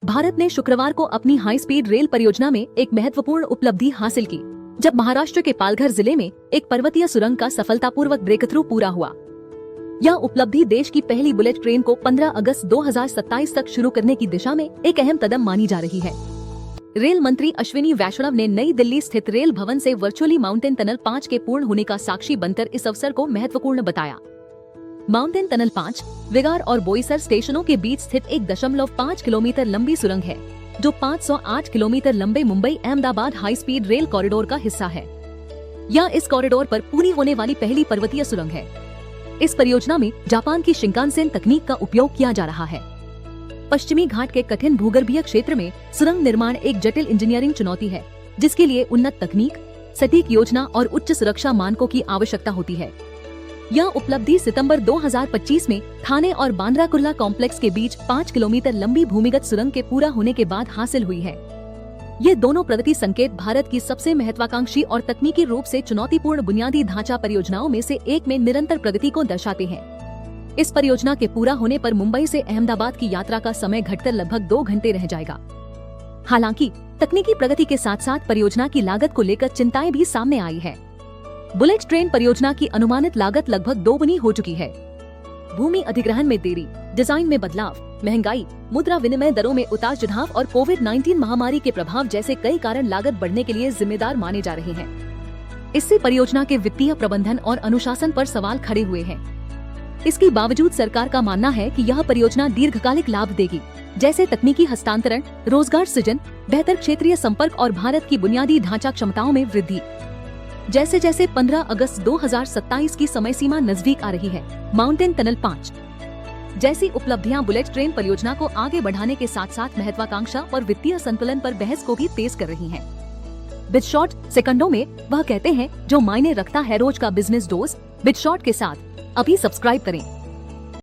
भारत ने शुक्रवार को अपनी हाई स्पीड रेल परियोजना में एक महत्वपूर्ण उपलब्धि हासिल की, जब महाराष्ट्र के पालघर जिले में एक पर्वतीय सुरंग का सफलतापूर्वक ब्रेक थ्रू पूरा हुआ। यह उपलब्धि देश की पहली बुलेट ट्रेन को 15 अगस्त 2027 तक शुरू करने की दिशा में एक अहम कदम मानी जा रही है। रेल मंत्री अश्विनी वैष्णव ने नई दिल्ली स्थित रेल भवन से वर्चुअली माउंटेन टनल 5 के पूर्ण होने का साक्षी बनकर इस अवसर को महत्वपूर्ण बताया। माउंटेन टनल 5 विगार और बोईसर स्टेशनों के बीच स्थित 1.5 किलोमीटर लंबी सुरंग है, जो 508 किलोमीटर लंबे Mumbai Ahmedabad high speed rail corridor का हिस्सा है। यह इस कॉरिडोर पर पूरी होने वाली पहली पर्वतीय सुरंग है। इस परियोजना में जापान की शिंकानसेन तकनीक का उपयोग किया जा रहा है। पश्चिमी घाट के कठिन भूगर्भीय क्षेत्र में सुरंग निर्माण एक जटिल इंजीनियरिंग चुनौती है, जिसके लिए उन्नत तकनीक, सटीक योजना और उच्च सुरक्षा मानकों की आवश्यकता होती है। यह उपलब्धि सितंबर 2025 में थाने और बांद्रा कुर्ला कॉम्प्लेक्स के बीच 5 किलोमीटर लंबी भूमिगत सुरंग के पूरा होने के बाद हासिल हुई है। ये दोनों प्रगति संकेत भारत की सबसे महत्वाकांक्षी और तकनीकी रूप से चुनौतीपूर्ण बुनियादी ढांचा परियोजनाओं में से एक में निरंतर प्रगति को दर्शाते हैं। इस परियोजना के पूरा होने पर मुंबई से अहमदाबाद की यात्रा का समय घटकर लगभग 2 घंटे रह जाएगा। हालांकि तकनीकी प्रगति के साथ साथ परियोजना की लागत को लेकर चिंताएं भी सामने आई है। बुलेट ट्रेन परियोजना की अनुमानित लागत लगभग दोगुनी हो चुकी है। भूमि अधिग्रहण में देरी, डिजाइन में बदलाव, महंगाई, मुद्रा विनिमय दरों में उतार चढ़ाव और कोविड-19 महामारी के प्रभाव जैसे कई कारण लागत बढ़ने के लिए जिम्मेदार माने जा रहे हैं। इससे परियोजना के वित्तीय प्रबंधन और अनुशासन पर सवाल खड़े हुए हैं। इसके बावजूद सरकार का मानना है कि यह परियोजना दीर्घकालिक लाभ देगी, जैसे तकनीकी हस्तांतरण, रोजगार सृजन, बेहतर क्षेत्रीय संपर्क और भारत की बुनियादी ढांचा क्षमताओं में वृद्धि। जैसे जैसे 15 अगस्त 2027 की समय सीमा नजदीक आ रही है, माउंटेन टनल 5 जैसी उपलब्धियां बुलेट ट्रेन परियोजना को आगे बढ़ाने के साथ साथ महत्वाकांक्षा और वित्तीय संतुलन पर बहस को भी तेज कर रही हैं। बिटशॉट सेकंडों में वह कहते हैं जो मायने रखता है रोज का बिजनेस डोज। बिटशॉट के साथ अभी सब्सक्राइब करें।